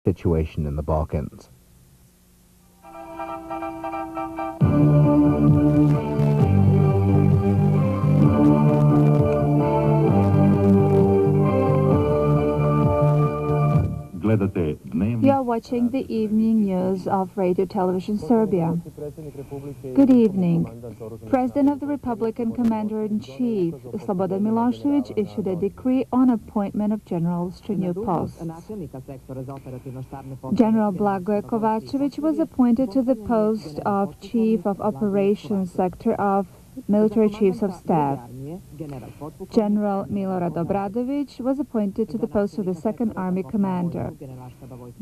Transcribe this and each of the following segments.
situation in the Balkans. You are watching the evening news of Radio Television Serbia. Good evening. President of the Republic and Commander-in-Chief, Slobodan Milošević, issued a decree on appointment of generals to new posts. General Blagoje Kovačević was appointed to the post of Chief of Operations Sector of Military Chiefs of Staff. General Milorad Obradović was appointed to the post of the Second Army Commander.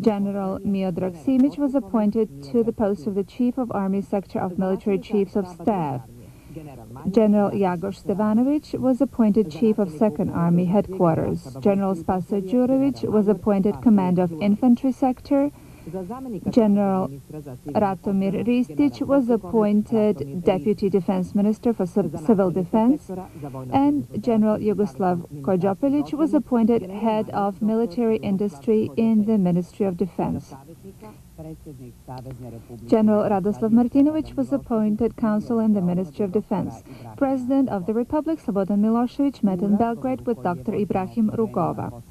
General Miodrag Simić was appointed to the post of the Chief of Army Sector of Military Chiefs of Staff. General Jagos Stevanović was appointed Chief of Second Army Headquarters. General Spaso Đurović was appointed Commander of Infantry Sector. General Ratomir Ristić was appointed Deputy Defense Minister for Civil Defense, and General Jugoslav Kojopelić was appointed Head of Military Industry in the Ministry of Defense. General Radoslav Martinović was appointed Counsel in the Ministry of Defense. President of the Republic, Slobodan Milošević, met in Belgrade with Dr. Ibrahim Rugova.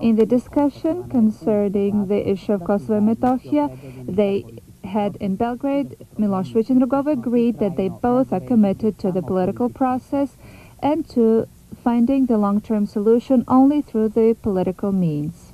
In the discussion concerning the issue of Kosovo and Metohija, they had in Belgrade, Milošević and Rugova agreed that they both are committed to the political process and to finding the long-term solution only through the political means.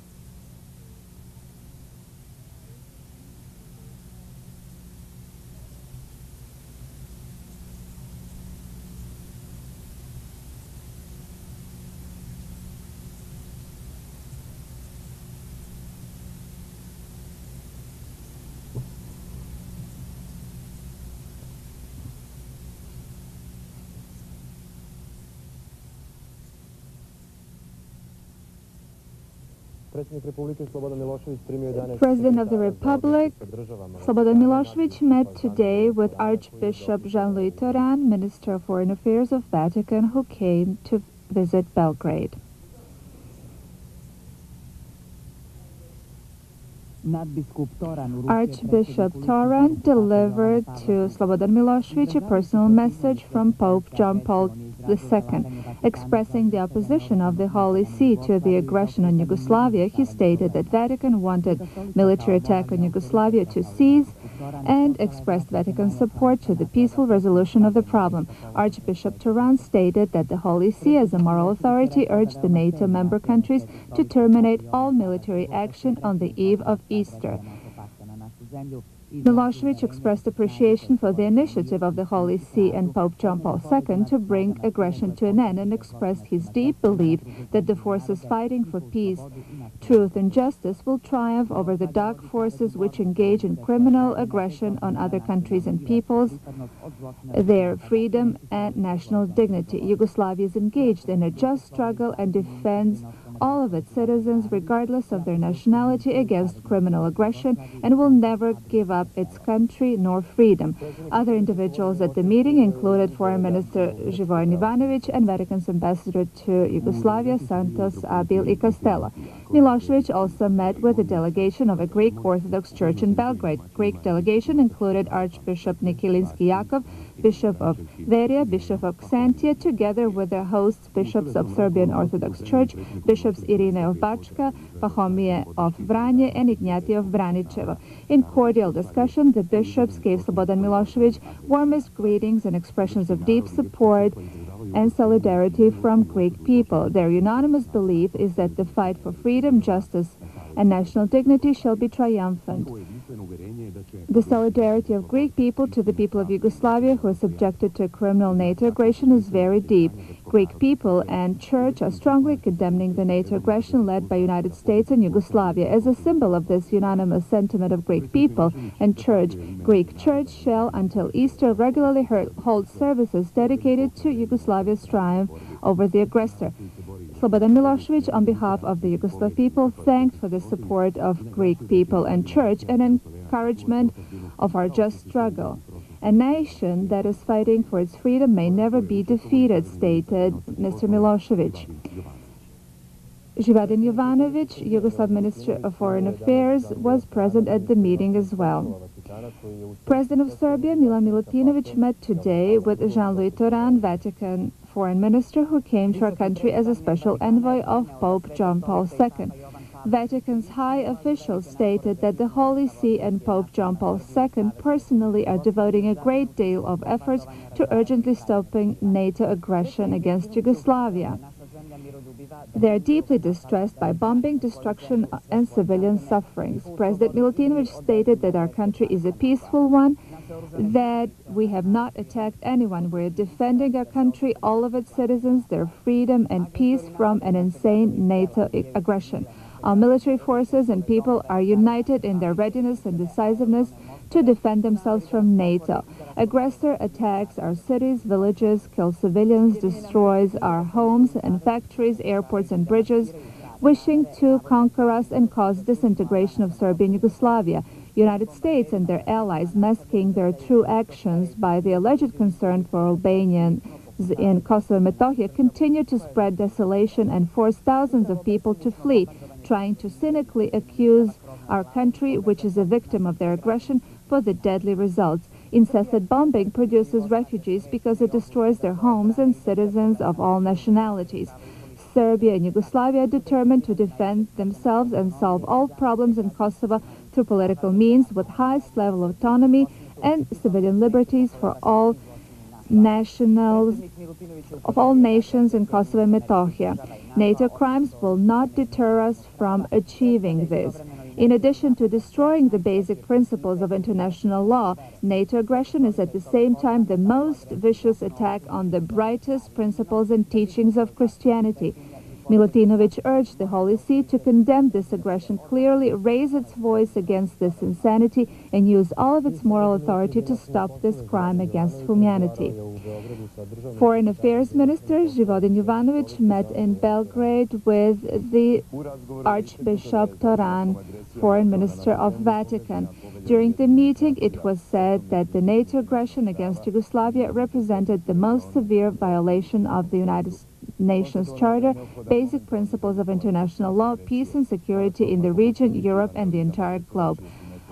President of the Republic, Slobodan Milošević, met today with Archbishop Jean-Louis Toran, Minister of Foreign Affairs of Vatican, who came to visit Belgrade. Archbishop Toran delivered to Slobodan Milošević a personal message from Pope John Paul II, expressing the opposition of the Holy See to the aggression on Yugoslavia. He stated that Vatican wanted military attack on Yugoslavia to cease and expressed Vatican support to the peaceful resolution of the problem. Archbishop Toran stated that the Holy See, as a moral authority, urged the NATO member countries to terminate all military action on the eve of Easter. Milošević expressed appreciation for the initiative of the Holy See and Pope John Paul II to bring aggression to an end, and expressed his deep belief that the forces fighting for peace, truth and justice will triumph over the dark forces which engage in criminal aggression on other countries and peoples, their freedom and national dignity. Yugoslavia is engaged in a just struggle and defends all of its citizens, regardless of their nationality, against criminal aggression, and will never give up its country nor freedom. Other individuals at the meeting included Foreign Minister Živojin Ivanović and Vatican's ambassador to Yugoslavia, Santos Abil I Costello. Milošević also met with a delegation of a Greek Orthodox Church in Belgrade. Greek delegation included Archbishop Nikilinski Jakov, Bishop of Veria, Bishop of Xantia, together with their hosts, bishops of Serbian Orthodox Church, Bishops Irine of Bačka, Pahomije of Vranje, and Ignati of Braničevo. In cordial discussion, the bishops gave Slobodan Milošević warmest greetings and expressions of deep support and solidarity from Greek people. Their unanimous belief is that the fight for freedom, justice, and national dignity shall be triumphant. The solidarity of Greek people to the people of Yugoslavia who are subjected to criminal NATO aggression is very deep. Greek people and Church are strongly condemning the NATO aggression led by United States and Yugoslavia. As a symbol of this unanimous sentiment of Greek people and Church, Greek Church shall, until Easter, regularly hold services dedicated to Yugoslavia's triumph over the aggressor. Slobodan Milošević, on behalf of the Yugoslav people, thanked for the support of Greek people and Church and encouragement of our just struggle. A nation that is fighting for its freedom may never be defeated, stated Mr. Milošević. Zhivatin Jovanovic, Yugoslav Minister of Foreign Affairs, was present at the meeting as well. President of Serbia, Milan Milutinovic, met today with Jean-Louis Toran, Vatican Foreign Minister, who came to our country as a special envoy of Pope John Paul II. Vatican's high officials stated that the Holy See and Pope John Paul II personally are devoting a great deal of efforts to urgently stopping NATO aggression against Yugoslavia. They are deeply distressed by bombing, destruction, and civilian sufferings. President Milutinovic stated that our country is a peaceful one, that we have not attacked anyone. We're defending our country, all of its citizens, their freedom and peace from an insane NATO aggression. Our military forces and people are united in their readiness and decisiveness to defend themselves from NATO. Aggressor attacks our cities, villages, kills civilians, destroys our homes and factories, airports and bridges, wishing to conquer us and cause disintegration of Serbia and Yugoslavia. United States and their allies, masking their true actions by the alleged concern for Albanians in Kosovo and Metohija, continue to spread desolation and force thousands of people to flee, trying to cynically accuse our country, which is a victim of their aggression, for the deadly results. Incessant bombing produces refugees because it destroys their homes and citizens of all nationalities. Serbia and Yugoslavia are determined to defend themselves and solve all problems in Kosovo through political means with highest level of autonomy and civilian liberties for all nationals of all nations in Kosovo and Metohija. NATO crimes will not deter us from achieving this. In addition to destroying the basic principles of international law, NATO aggression is at the same time the most vicious attack on the brightest principles and teachings of Christianity. Milutinovic urged the Holy See to condemn this aggression clearly, raise its voice against this insanity, and use all of its moral authority to stop this crime against humanity. Foreign Affairs Minister Zhivatin Jovanovic met in Belgrade with the Archbishop Toran, Foreign Minister of Vatican. During the meeting, it was said that the NATO aggression against Yugoslavia represented the most severe violation of the United Nations Charter, basic principles of international law, peace and security in the region, Europe, and the entire globe.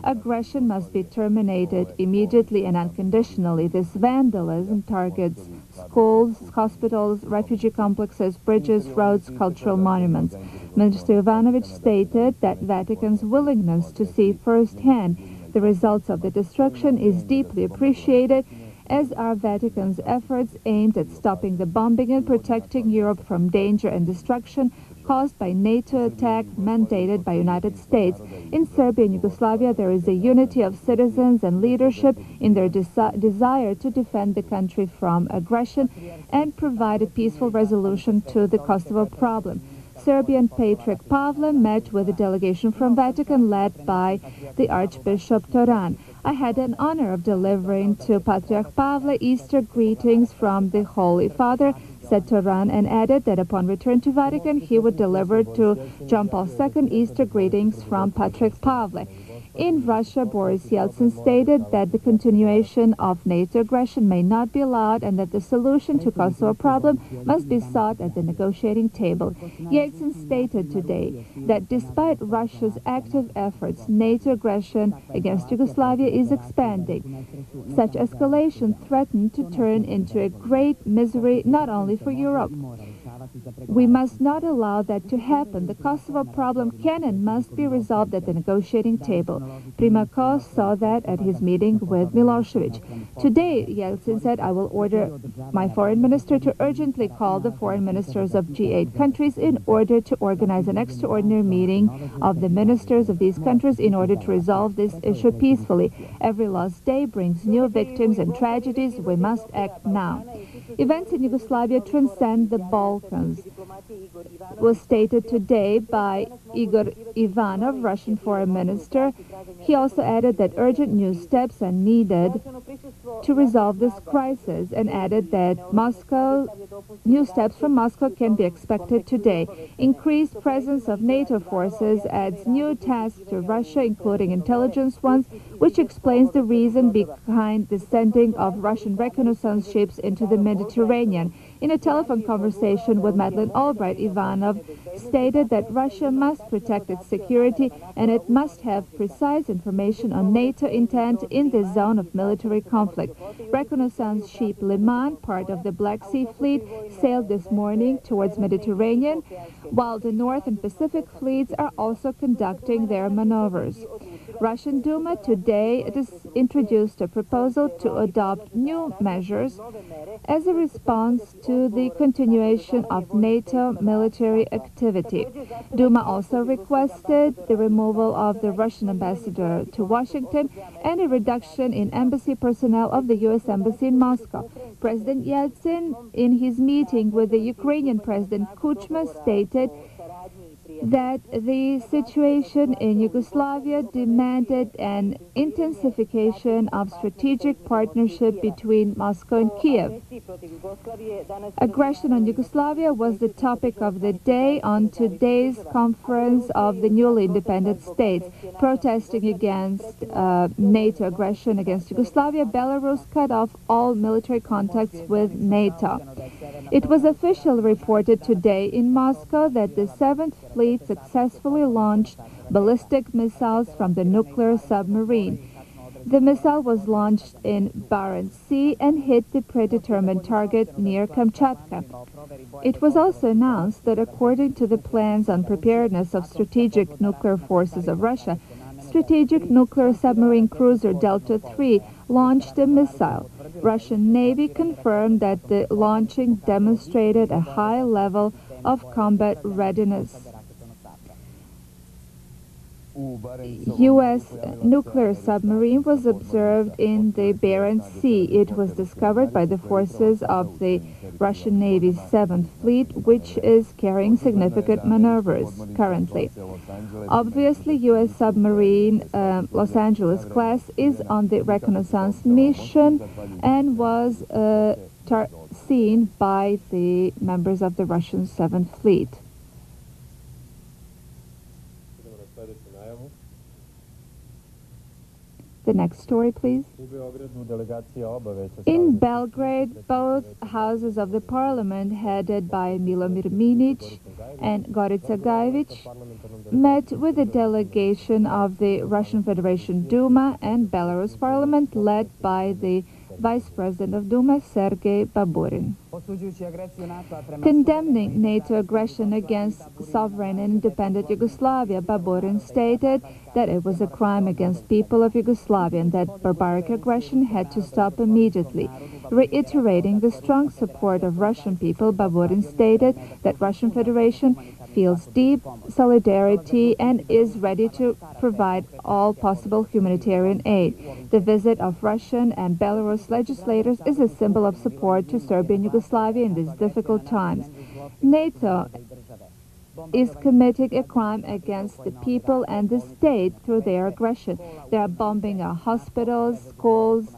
Aggression must be terminated immediately and unconditionally. This vandalism targets schools, hospitals, refugee complexes, bridges, roads, cultural monuments. Minister Jovanovic stated that Vatican's willingness to see firsthand the results of the destruction is deeply appreciated, as are Vatican's efforts aimed at stopping the bombing and protecting Europe from danger and destruction caused by NATO attack mandated by United States. In Serbia and Yugoslavia, there is a unity of citizens and leadership in their desire to defend the country from aggression and provide a peaceful resolution to the Kosovo problem. Serbian Patriarch Pavle met with a delegation from Vatican led by the Archbishop Toran. I had an honor of delivering to Patriarch Pavle Easter greetings from the Holy Father, said Toran, and added that upon return to Vatican he would deliver to John Paul II Easter greetings from Patriarch Pavle. In Russia, Boris Yeltsin stated that the continuation of NATO aggression may not be allowed and that the solution to Kosovo problem must be sought at the negotiating table. Yeltsin stated today that despite Russia's active efforts, NATO aggression against Yugoslavia is expanding. Such escalation threatened to turn into a great misery not only for Europe. We must not allow that to happen. The Kosovo problem can and must be resolved at the negotiating table. Primakov saw that at his meeting with Milosevic. Today, Yeltsin said, I will order my foreign minister to urgently call the foreign ministers of G8 countries in order to organize an extraordinary meeting of the ministers of these countries in order to resolve this issue peacefully. Every lost day brings new victims and tragedies. We must act now. Events in Yugoslavia transcend the Balkans, was stated today by Igor Ivanov, Russian foreign minister. He also added that urgent new steps are needed to resolve this crisis and added that new steps from Moscow can be expected today. Increased presence of NATO forces adds new tasks to Russia, including intelligence ones, which explains the reason behind the sending of Russian reconnaissance ships into the Mediterranean. In a telephone conversation with Madeleine Albright, Ivanov stated that Russia must protect its security and it must have precise information on NATO intent in the zone of military conflict. Reconnaissance ship Liman, part of the Black Sea Fleet, sailed this morning towards Mediterranean, while the North and Pacific fleets are also conducting their maneuvers. Russian Duma today introduced a proposal to adopt new measures as a response to the continuation of NATO military activity. Duma also requested the removal of the Russian ambassador to Washington and a reduction in embassy personnel of the U.S. Embassy in Moscow. President Yeltsin, in his meeting with the Ukrainian President Kuchma, stated that the situation in Yugoslavia demanded an intensification of strategic partnership between Moscow and Kiev. Aggression on Yugoslavia was the topic of the day on today's conference of the newly independent states. Protesting against NATO aggression against Yugoslavia, Belarus cut off all military contacts with NATO. It was officially reported today in Moscow that the 7th Fleet successfully launched ballistic missiles from the nuclear submarine. The missile was launched in Barents Sea and hit the predetermined target near Kamchatka. It was also announced that according to the plans on preparedness of strategic nuclear forces of Russia, strategic nuclear submarine cruiser Delta III launched a missile. Russian Navy confirmed that the launching demonstrated a high level of combat readiness. U.S. nuclear submarine was observed in the Barents Sea. It was discovered by the forces of the Russian Navy's 7th Fleet, which is carrying significant maneuvers currently. Obviously, U.S. submarine Los Angeles class is on the reconnaissance mission and was seen by the members of the Russian 7th Fleet. The next story, please. In Belgrade, both houses of the parliament, headed by Milomir Minic and Gorica Gajevic, met with a delegation of the Russian Federation Duma and Belarus parliament, led by the Vice President of Duma, Sergei Baburin. Condemning NATO aggression against sovereign and independent Yugoslavia, Baburin stated that it was a crime against people of Yugoslavia and that barbaric aggression had to stop immediately. Reiterating the strong support of Russian people, Baburin stated that Russian Federation feels deep solidarity and is ready to provide all possible humanitarian aid. The visit of Russian and Belarus legislators is a symbol of support to Serbia and Yugoslavia in these difficult times. NATO is committing a crime against the people and the state through their aggression. They are bombing our hospitals, schools,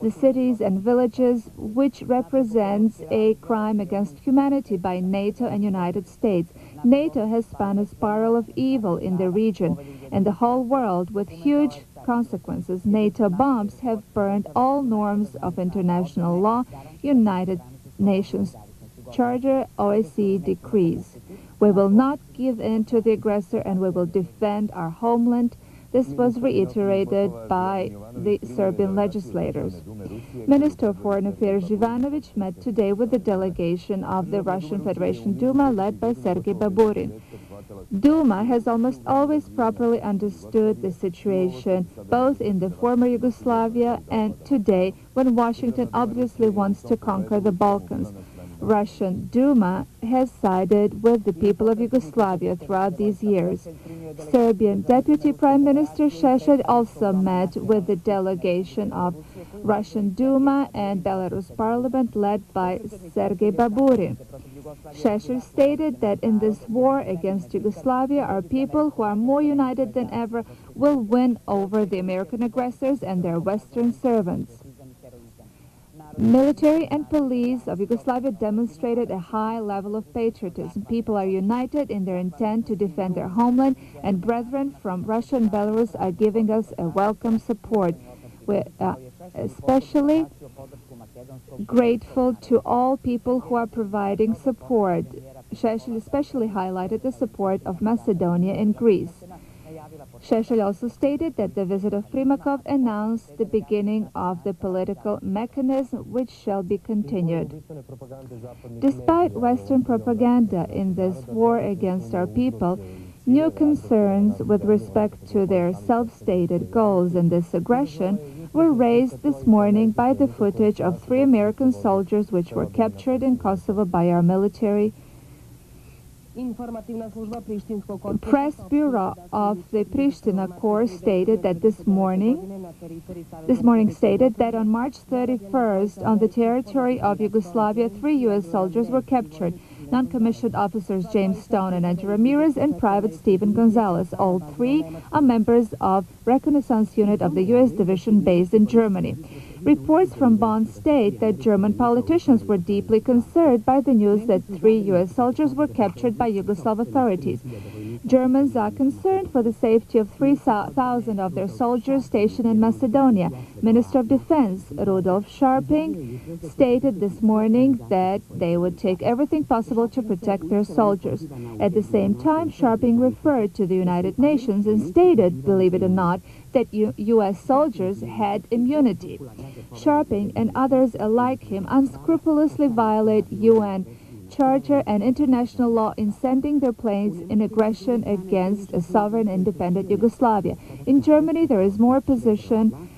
the cities and villages, which represents a crime against humanity by NATO and United States. NATO has spun a spiral of evil in the region and the whole world with huge consequences. NATO bombs have burned all norms of international law, United Nations Charter, OSCE decrees. We will not give in to the aggressor and we will defend our homeland. This was reiterated by the Serbian legislators. Minister of Foreign Affairs Ivanovic met today with the delegation of the Russian Federation Duma, led by Sergei Baburin. Duma has almost always properly understood the situation, both in the former Yugoslavia and today, when Washington obviously wants to conquer the Balkans. Russian Duma has sided with the people of Yugoslavia throughout these years. Serbian Deputy Prime Minister Šešelj also met with the delegation of Russian Duma and Belarus Parliament, led by Sergei Baburin. Šešelj stated that in this war against Yugoslavia, our people, who are more united than ever, will win over the American aggressors and their Western servants. Military and police of Yugoslavia demonstrated a high level of patriotism. People are united in their intent to defend their homeland, and brethren from Russia and Belarus are giving us a welcome support. We're especially grateful to all people who are providing support. Šešelj especially highlighted the support of Macedonia and Greece. Šešelj also stated that the visit of Primakov announced the beginning of the political mechanism which shall be continued. Despite Western propaganda in this war against our people, new concerns with respect to their self-stated goals in this aggression were raised this morning by the footage of 3 American soldiers which were captured in Kosovo by our military. Press Bureau of the Pristina Corps stated that this morning stated that on March 31st, on the territory of Yugoslavia, 3 U.S. soldiers were captured. Non-commissioned officers James Stone and Andrew Ramirez and Private Stephen Gonzalez. All 3 are members of Reconnaissance Unit of the U.S. Division based in Germany. Reports from Bonn state that German politicians were deeply concerned by the news that 3 U.S. soldiers were captured by Yugoslav authorities. Germans are concerned for the safety of 3,000 of their soldiers stationed in Macedonia. Minister of Defense Rudolf Scharping stated this morning that they would take everything possible to protect their soldiers. At the same time, Scharping referred to the United Nations and stated, believe it or not, that U.S. soldiers had immunity. Scharping and others like him unscrupulously violate UN Charter and international law in sending their planes in aggression against a sovereign independent Yugoslavia. In Germany, there is more position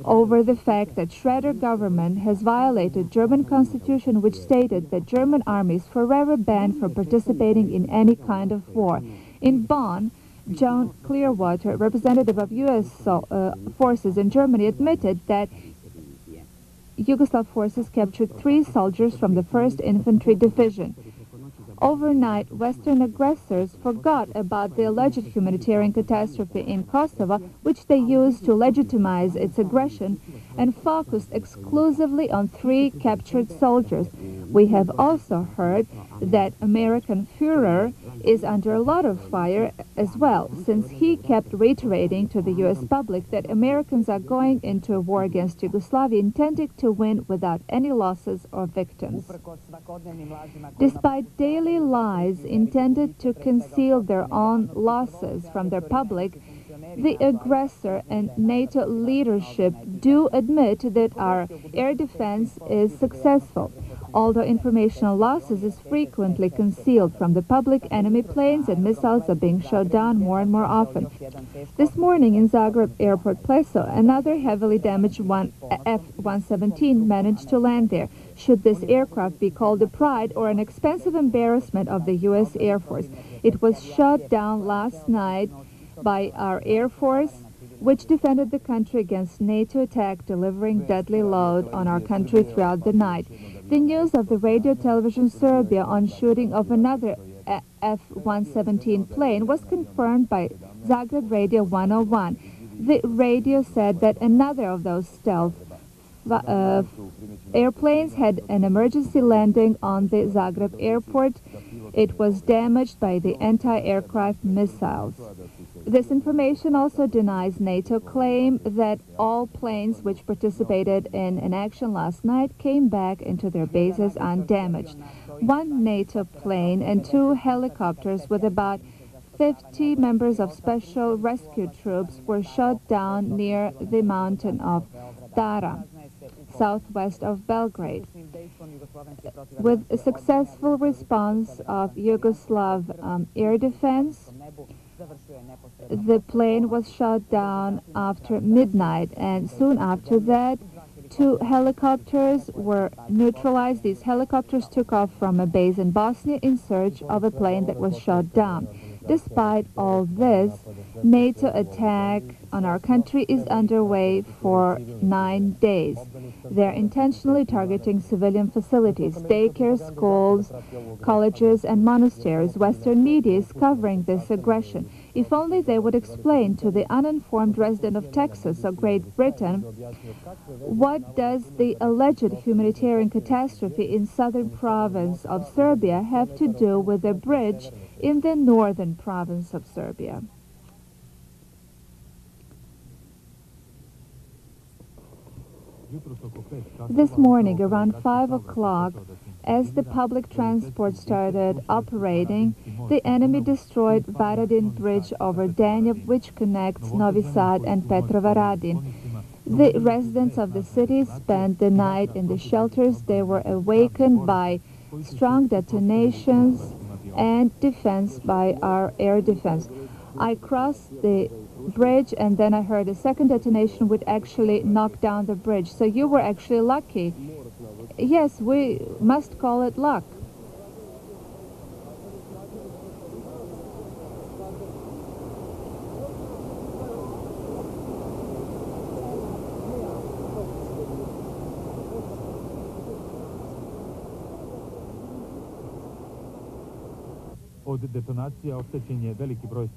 over the fact that Schroeder government has violated German constitution, which stated that German army is forever banned from participating in any kind of war. In Bonn, John Clearwater, representative of U.S. forces in Germany, admitted that Yugoslav forces captured 3 soldiers from the 1st Infantry Division. Overnight, Western aggressors forgot about the alleged humanitarian catastrophe in Kosovo, which they used to legitimize its aggression, and focused exclusively on 3 captured soldiers. We have also heard that American Führer is under a lot of fire as well, since he kept reiterating to the U.S. public that Americans are going into a war against Yugoslavia intending to win without any losses or victims. Despite daily lies intended to conceal their own losses from their public, the aggressor and NATO leadership do admit that our air defense is successful. Although informational losses is frequently concealed from the public, enemy planes and missiles are being shot down more and more often. This morning in Zagreb Airport Pleso, another heavily damaged F-117 managed to land there. Should this aircraft be called a pride or an expensive embarrassment of the U.S. Air Force? It was shot down last night by our Air Force, which defended the country against NATO attack, delivering deadly load on our country throughout the night. The news of the Radio Television Serbia on shooting of another F-117 plane was confirmed by Zagreb Radio 101. The radio said that another of those stealth airplanes had an emergency landing on the Zagreb airport. It was damaged by the anti-aircraft missiles. This information also denies NATO claim that all planes which participated in an action last night came back into their bases undamaged. 1 NATO plane and 2 helicopters with about 50 members of special rescue troops were shot down near the mountain of Tara, southwest of Belgrade. With a successful response of Yugoslav air defense, the plane was shot down after midnight, and soon after that, 2 helicopters were neutralized. These helicopters took off from a base in Bosnia in search of a plane that was shot down. Despite all this, NATO attack on our country is underway for 9 days. They're intentionally targeting civilian facilities, daycare, schools, colleges, and monasteries. Western media is covering this aggression. If only they would explain to the uninformed resident of Texas or Great Britain what does the alleged humanitarian catastrophe in southern province of Serbia have to do with a bridge in the northern province of Serbia. This morning, around 5 o'clock, as the public transport started operating, the enemy destroyed Varadin Bridge over Danube, which connects Novi Sad and Petrovaradin. The residents of the city spent the night in the shelters. They were awakened by strong detonations and defense by our air defense. I crossed the bridge and then I heard a second detonation which actually knocked down the bridge. So you were actually lucky. Yes, we must call it luck.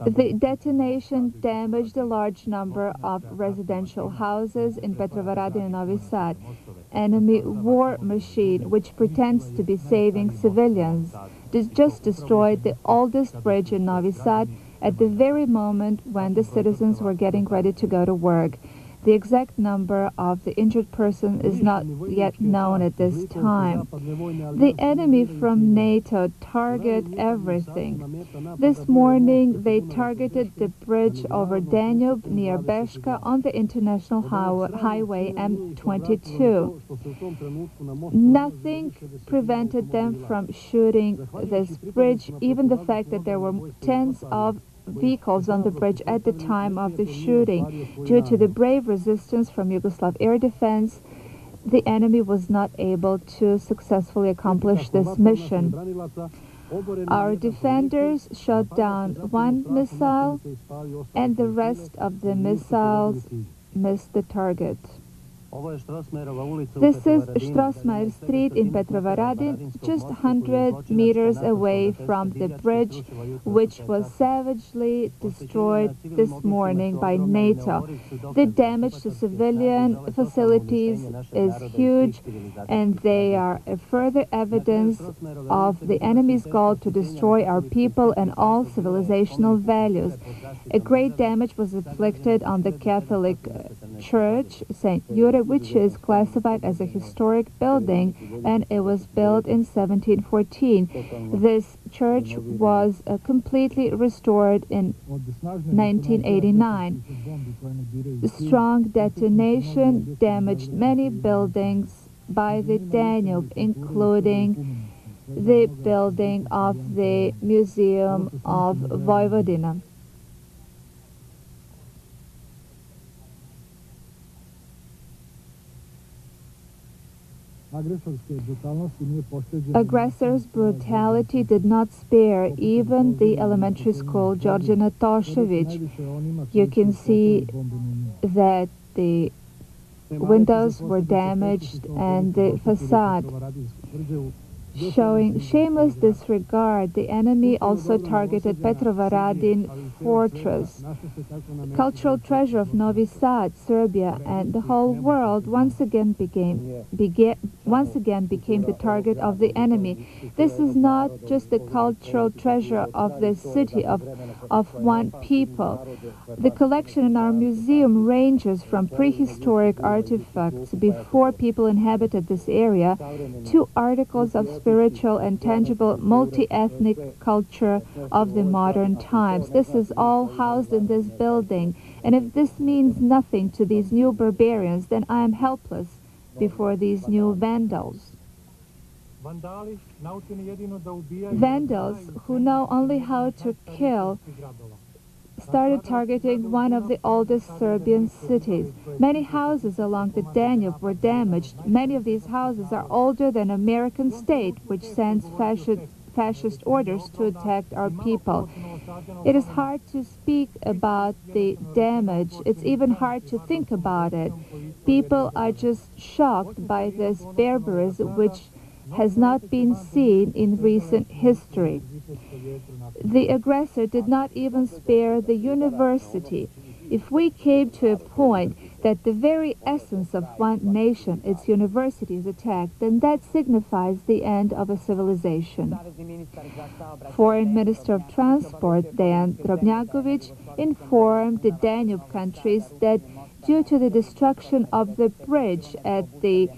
The detonation damaged a large number of residential houses in Petrovaradin and Novi Sad. Enemy war machine, which pretends to be saving civilians, just destroyed the oldest bridge in Novi Sad at the very moment when the citizens were getting ready to go to work. The exact number of the injured person is not yet known at this time. The enemy from NATO target everything. This morning they targeted the bridge over Danube near Beška on the international highway M22. Nothing prevented them from shooting this bridge, even the fact that there were tens of vehicles on the bridge at the time of the shooting. Due to the brave resistance from Yugoslav air defense, the enemy was not able to successfully accomplish this mission. Our defenders shot down one missile and the rest of the missiles missed the target. This is Strossmayer Street in Petrovaradin, just 100 meters away from the bridge, which was savagely destroyed this morning by NATO. The damage to civilian facilities is huge, and they are a further evidence of the enemy's goal to destroy our people and all civilizational values. A great damage was inflicted on the Catholic Church, St. Jure, which is classified as a historic building, and it was built in 1714. This church was completely restored in 1989. The strong detonation damaged many buildings by the Danube, including the building of the Museum of Vojvodina. Aggressor's brutality did not spare even the elementary school George Natoshevich. You can see that the windows were damaged and the facade. Showing shameless disregard, the enemy also targeted Petrovaradin fortress. Cultural treasure of Novi Sad, Serbia, and the whole world once again became the target of the enemy. This is not just the cultural treasure of this city, of one people. The collection in our museum ranges from prehistoric artifacts before people inhabited this area to articles of spiritual and tangible multi-ethnic culture of the modern times. This is all housed in this building, and if this means nothing to these new barbarians, then I am helpless before these new vandals. Vandals who know only how to kill started targeting one of the oldest Serbian cities. Many houses along the Danube were damaged. Many of these houses are older than American state, which sends fascist orders to attack our people. It is hard to speak about the damage. It's even hard to think about it. People are just shocked by this barbarism, which has not been seen in recent history. The aggressor did not even spare the university. If we came to a point that the very essence of one nation, its university, is attacked, then that signifies the end of a civilization. Foreign Minister of Transport Dejan Drobnjakovic informed the Danube countries that due to the destruction of the bridge at the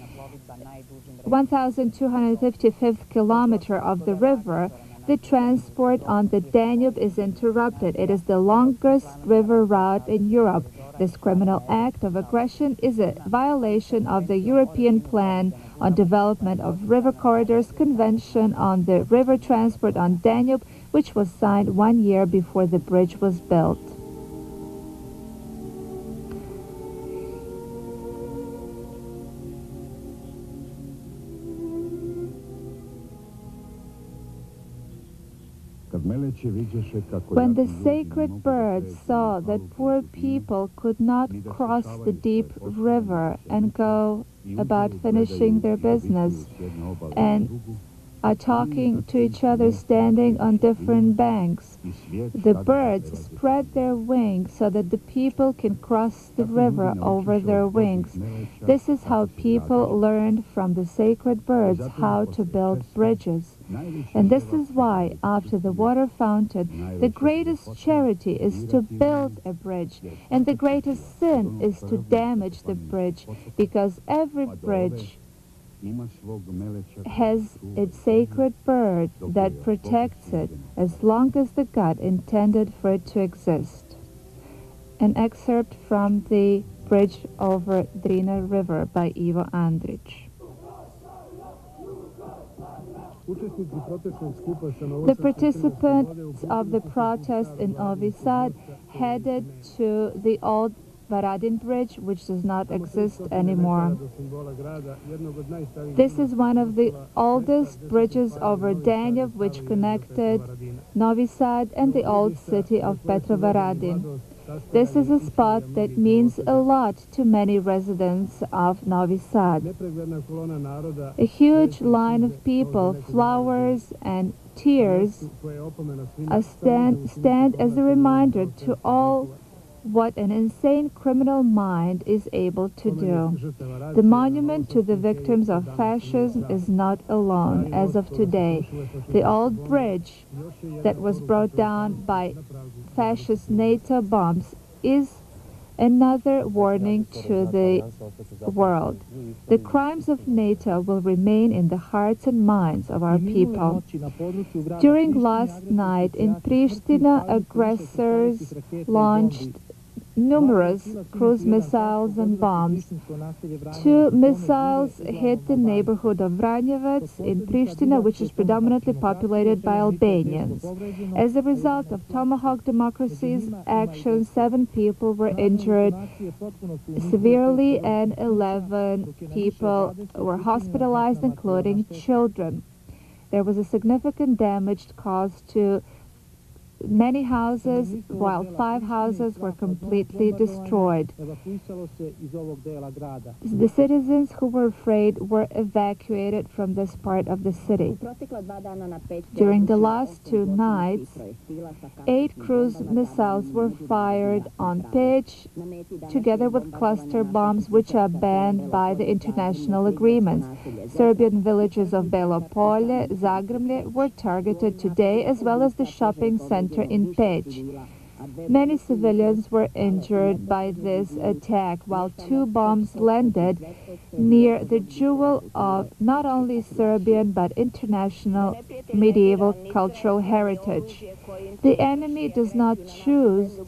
1,255th kilometer of the river, the transport on the Danube is interrupted. It is the longest river route in Europe. This criminal act of aggression is a violation of the European Plan on Development of River Corridors Convention on the River Transport on Danube, which was signed 1 year before the bridge was built. When the sacred birds saw that poor people could not cross the deep river and go about finishing their business and are talking to each other standing on different banks, the birds spread their wings so that the people can cross the river over their wings. This is how people learned from the sacred birds how to build bridges. And this is why, after the water fountain, the greatest charity is to build a bridge, and the greatest sin is to damage the bridge, because every bridge has its sacred bird that protects it as long as the God intended for it to exist. An excerpt from The Bridge over Drina River by Ivo Andrić. The participants of the protest in Novi Sad headed to the old Varadin Bridge, which does not exist anymore. This is one of the oldest bridges over Danube, which connected Novi Sad and the old city of Petrovaradin. This is a spot that means a lot to many residents of Novi Sad. A huge line of people, flowers and tears stand as a reminder to all what an insane criminal mind is able to do. The monument to the victims of fascism is not alone. As of today, the old bridge that was brought down by fascist NATO bombs is another warning to the world. The crimes of NATO will remain in the hearts and minds of our people. During last night in Pristina, aggressors launched numerous cruise missiles and bombs. 2 missiles hit the neighborhood of Vranjevac in Pristina, which is predominantly populated by Albanians. As a result of Tomahawk Democracy's actions, 7 people were injured severely and 11 people were hospitalized, including children. There was a significant damage caused to many houses, while 5 houses were completely destroyed. The citizens who were afraid were evacuated from this part of the city. During the last 2 nights, 8 cruise missiles were fired on Peć, together with cluster bombs, which are banned by the international agreements. Serbian villages of Belo Polje, Zagremlje were targeted today, as well as the shopping center in Peć. Many civilians were injured by this attack, while 2 bombs landed near the jewel of not only Serbian but international medieval cultural heritage. The enemy does not choose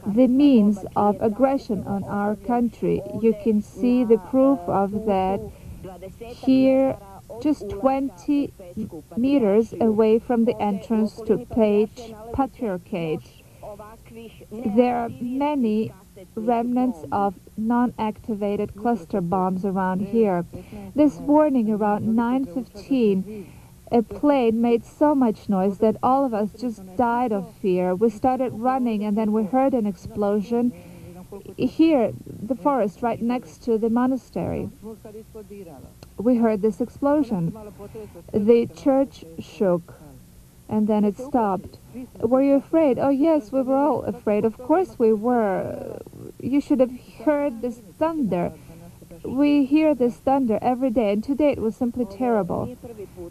the means of aggression on our country. You can see the proof of that here, just 20 meters away from the entrance to Peć Patriarchate. There are many remnants of non-activated cluster bombs around here. This morning, around 9:15, a plane made so much noise that all of us just died of fear. We started running, and then we heard an explosion here, the forest right next to the monastery. We heard this explosion. The church shook, and then it stopped. Were you afraid? Oh yes, we were all afraid. Of course we were. You should have heard this thunder. We hear this thunder every day, and today it was simply terrible.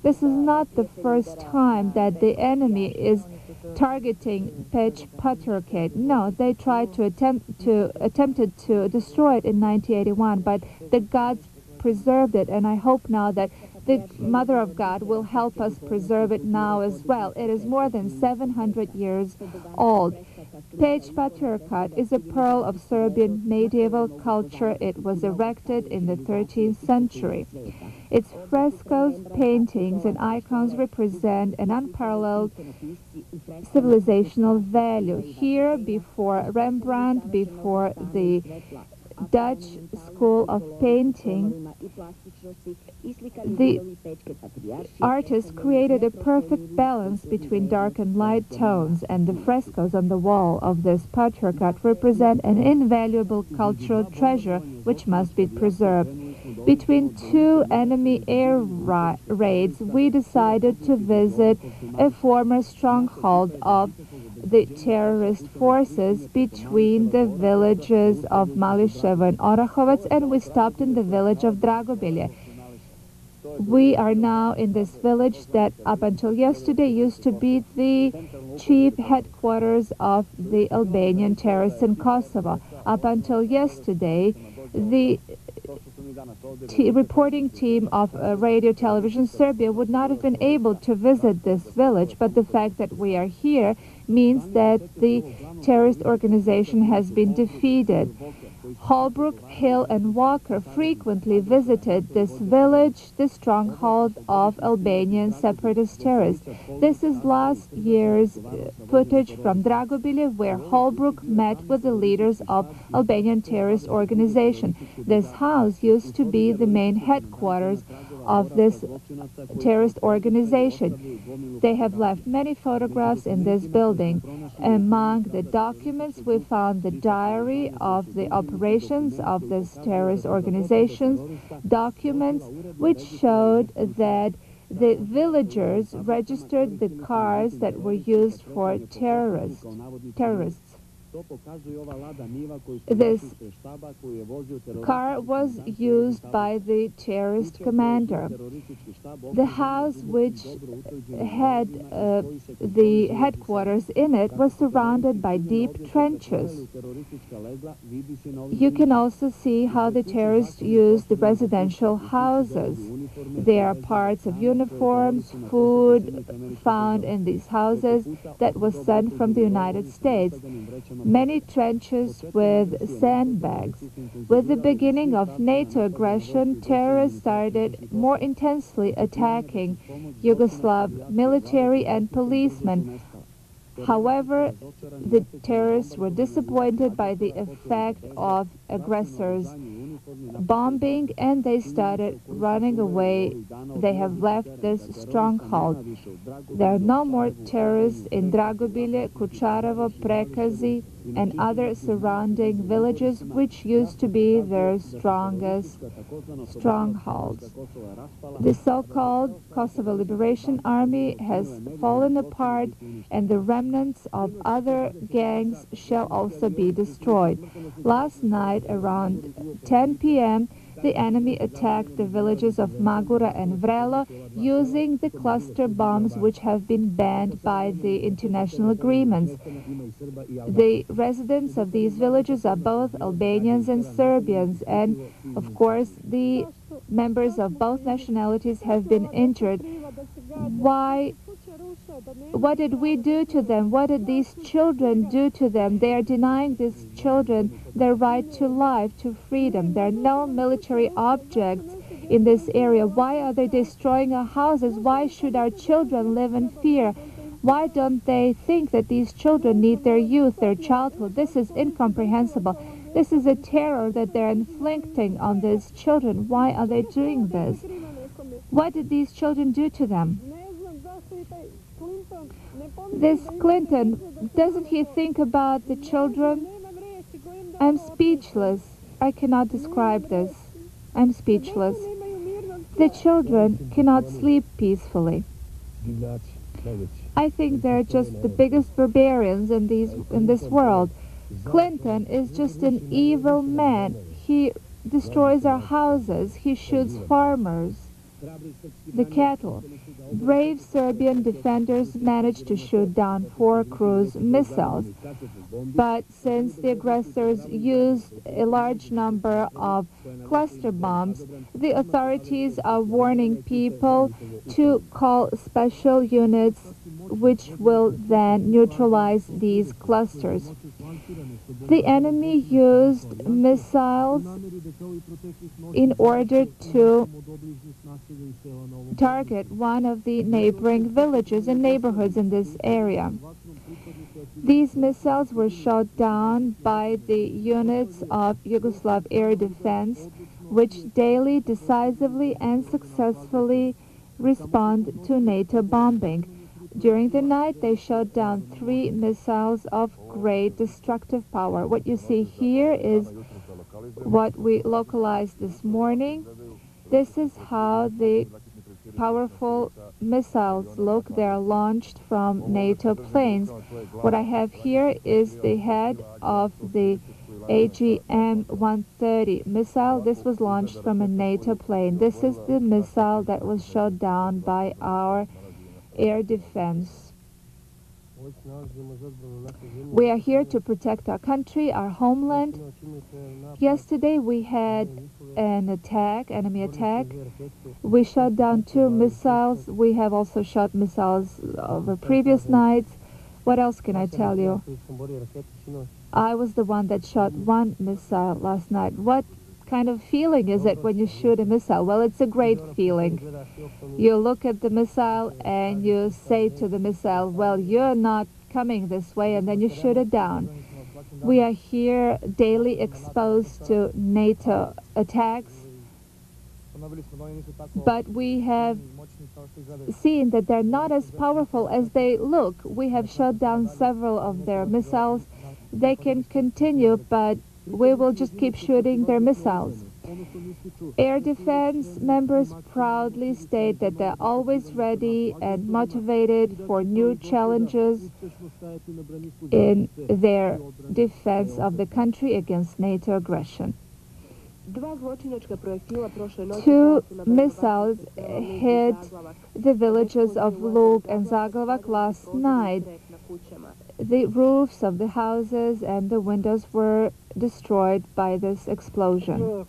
This is not the first time that the enemy is targeting Pech Patriarchate. No, they tried to attempted to destroy it in 1981, but the gods preserved it, and I hope now that the Mother of God will help us preserve it now as well. It is more than 700 years old. Pech Patriarchate is a pearl of Serbian medieval culture. It was erected in the 13th century. Its frescoes, paintings, and icons represent an unparalleled civilizational value. Here, before Rembrandt, before the Dutch school of painting, the artist created a perfect balance between dark and light tones, and the frescoes on the wall of this patriarchate represent an invaluable cultural treasure which must be preserved. Between two enemy air raids, we decided to visit a former stronghold of the terrorist forces between the villages of Mališevo and Orahovac, and we stopped in the village of Dragobilje. We are now in this village that up until yesterday used to be the chief headquarters of the Albanian terrorists in Kosovo. Up until yesterday, the reporting team of Radio Television Serbia would not have been able to visit this village, but the fact that we are here means that the terrorist organization has been defeated. Holbrook, Hill, and Walker frequently visited this village, the stronghold of Albanian separatist terrorists. This is last year's footage from Dragobilje, where Holbrook met with the leaders of Albanian terrorist organization. This house used to be the main headquarters of this terrorist organization. They have left many photographs in this building. Among the documents, we found the diary of the operations of this terrorist organization, documents which showed that the villagers registered the cars that were used for terrorists. This car was used by the terrorist commander. The house which had the headquarters in it was surrounded by deep trenches. You can also see how the terrorists used the residential houses. There are parts of uniforms, food found in these houses that was sent from the United States. Many trenches with sandbags. With the beginning of NATO aggression, terrorists started more intensely attacking Yugoslav military and policemen. However, the terrorists were disappointed by the effect of aggressors' bombing, and they started running away. They have left this stronghold. There are no more terrorists in Dragobilje, Kučarevo, Prekazi, and other surrounding villages, which used to be their strongest strongholds. The so-called Kosovo Liberation Army has fallen apart, and the remnants of other gangs shall also be destroyed. Last night, around 10 p.m., the enemy attacked the villages of Magura and Vrelo using the cluster bombs which have been banned by the international agreements. The residents of these villages are both Albanians and Serbians, and of course the members of both nationalities have been injured. What did we do to them? What did these children do to them? They are denying these children their right to life, to freedom. There are no military objects in this area. Why are they destroying our houses? Why should our children live in fear? Why don't they think that these children need their youth, their childhood? This is incomprehensible. This is a terror that they're inflicting on these children. Why are they doing this? What did these children do to them? This Clinton, doesn't he think about the children? I'm speechless. I cannot describe this. I'm speechless. The children cannot sleep peacefully. I think they're just the biggest barbarians in this world. Clinton is just an evil man. He destroys our houses. He shoots farmers. the cattle. Brave Serbian defenders managed to shoot down 4 cruise missiles, but since the aggressors used a large number of cluster bombs, the authorities are warning people to call special units which will then neutralize these clusters. The enemy used missiles in order to target one of the neighboring villages and neighborhoods in this area. These missiles were shot down by the units of Yugoslav air defense, which daily, decisively, and successfully respond to NATO bombing. During the night, they shot down 3 missiles of great destructive power. What you see here is what we localized this morning. This is how the powerful missiles look. They are launched from NATO planes. What I have here is the head of the AGM-130 missile. This was launched from a NATO plane. This is the missile that was shot down by our air defense. We are here to protect our country, our homeland. Yesterday we had an attack, enemy attack. We shot down 2 missiles. We have also shot missiles over previous nights. What else can I tell you? I was the one that shot 1 missile last night. What kind of feeling is it when you shoot a missile? Well, it's a great feeling. You look at the missile and you say to the missile, well, you're not coming this way, and then you shoot it down. We are here daily exposed to NATO attacks, but we have seen that they're not as powerful as they look. We have shot down several of their missiles. They can continue, but we will just keep shooting their missiles. Air defense members proudly state that they're always ready and motivated for new challenges in their defense of the country against NATO aggression. 2 missiles hit the villages of Lug and Zaglavak last night. The roofs of the houses and the windows were destroyed by this explosion.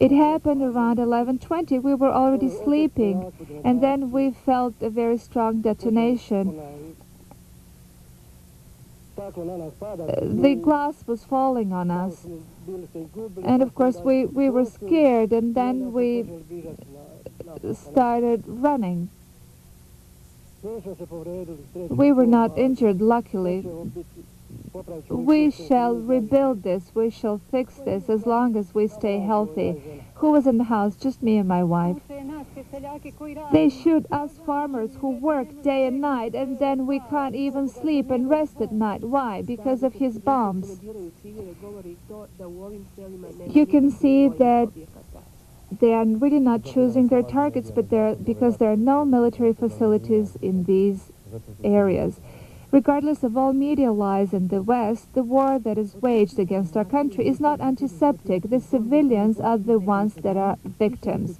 It happened around 11:20. We were already sleeping, and then we felt a very strong detonation. The glass was falling on us, and of course we were scared, and then we started running. We were not injured, luckily. We shall rebuild this, we shall fix this as long as we stay healthy. Who was in the house? Just me and my wife. They shoot us farmers who work day and night, and then we can't even sleep and rest at night. Why? Because of his bombs. You can see that they are really not choosing their targets, but because there are no military facilities in these areas. Regardless of all media lies in the West, the war that is waged against our country is not antiseptic. The civilians are the ones that are victims.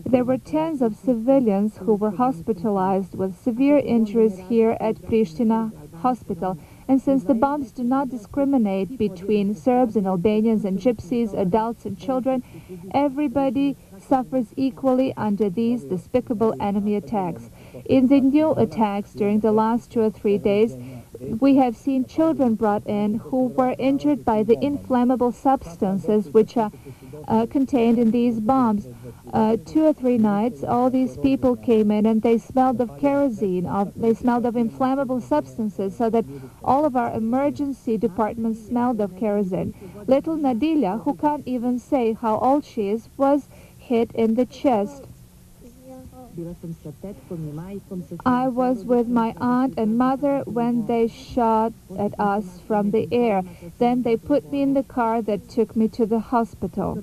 There were tens of civilians who were hospitalized with severe injuries here at Pristina Hospital. And since the bombs do not discriminate between Serbs and Albanians and Gypsies, adults and children, everybody suffers equally under these despicable enemy attacks. In the new attacks during the last 2 or 3 days, we have seen children brought in who were injured by the inflammable substances which are contained in these bombs. 2 or 3 nights, all these people came in and they smelled of kerosene, they smelled of inflammable substances, so that all of our emergency departments smelled of kerosene. Little Nadilia, who can't even say how old she is, was hit in the chest. I was with my aunt and mother when they shot at us from the air. Then they put me in the car that took me to the hospital.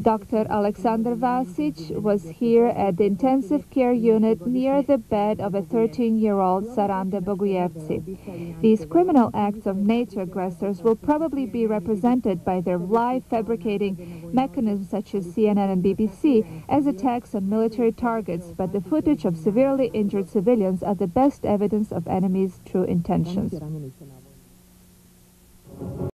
Dr. Aleksandar Vasic was here at the intensive care unit near the bed of a 13-year-old Saranda Bogujevci. These criminal acts of NATO aggressors will probably be represented by their live fabricating mechanisms such as CNN and BBC as attacks on military targets, but the footage of severely injured civilians are the best evidence of enemies' true intentions.